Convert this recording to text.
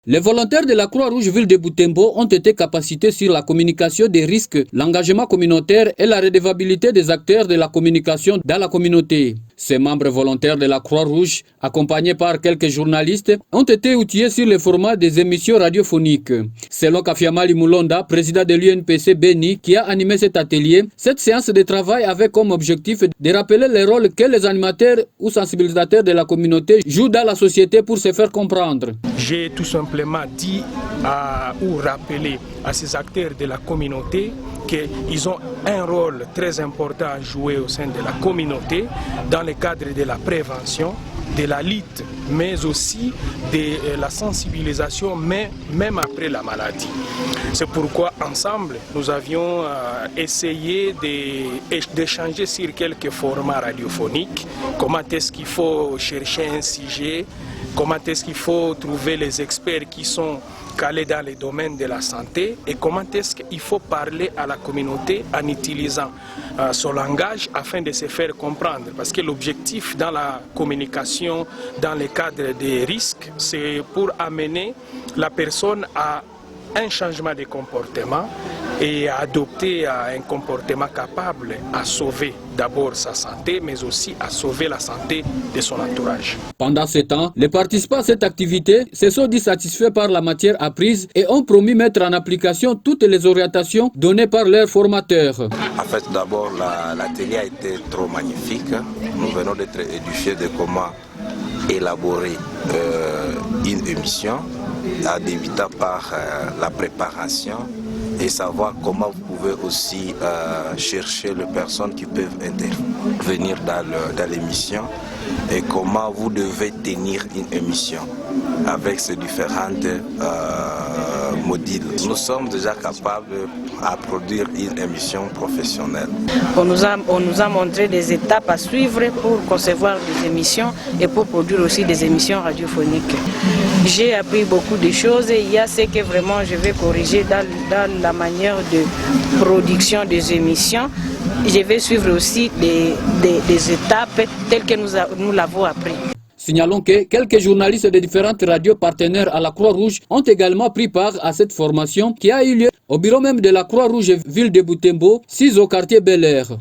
Les volontaires de la Croix-Rouge Ville de Butembo ont été capacités sur la communication des risques, l'engagement communautaire et la redevabilité des acteurs de la communication dans la communauté. Ces membres volontaires de la Croix-Rouge, accompagnés par quelques journalistes, ont été outillés sur le format des émissions radiophoniques. Selon Kafiamali Moulonda, président de l'UNPC Beni, qui a animé cet atelier, cette séance de travail avait comme objectif de rappeler les rôles que les animateurs ou sensibilisateurs de la communauté jouent dans la société pour se faire comprendre. J'ai tout simplement dit ou rappelé à ces acteurs de la communauté qu'ils ont un rôle très important à jouer au sein de la communauté dans le cadre de la prévention, de la lutte, mais aussi de la sensibilisation, mais même après la maladie. C'est pourquoi ensemble, nous avions essayé d'échanger sur quelques formats radiophoniques, comment est-ce qu'il faut chercher un sujet, comment est-ce qu'il faut trouver les experts qui sont calés dans les domaines de la santé et comment est-ce qu'il faut parler à la communauté en utilisant son langage afin de se faire comprendre. Parce que l'objectif dans la communication, dans le cadre des risques, c'est pour amener la personne à un changement de comportement et à adopter un comportement capable à sauver d'abord sa santé, mais aussi à sauver la santé de son entourage. Pendant ce temps, les participants à cette activité se sont dit satisfaits par la matière apprise et ont promis mettre en application toutes les orientations données par leurs formateurs. En fait, d'abord, l'atelier a été trop magnifique. Nous venons d'être édifiés de comment élaborer une émission, en débutant par la préparation et savoir comment vous pouvez aussi chercher les personnes qui peuvent intervenir dans l'émission et comment vous devez tenir une émission avec ces différentes modules. Nous sommes déjà capables à produire une émission professionnelle. On nous a montré des étapes à suivre pour concevoir des émissions et pour produire aussi des émissions radiophoniques. J'ai appris beaucoup de choses et il y a ce que vraiment je vais corriger dans la manière de production des émissions. Je vais suivre aussi des étapes telles que nous l'avons appris. Signalons que quelques journalistes de différentes radios partenaires à la Croix-Rouge ont également pris part à cette formation qui a eu lieu au bureau même de la Croix-Rouge Ville de Butembo, 6 au quartier Bel Air.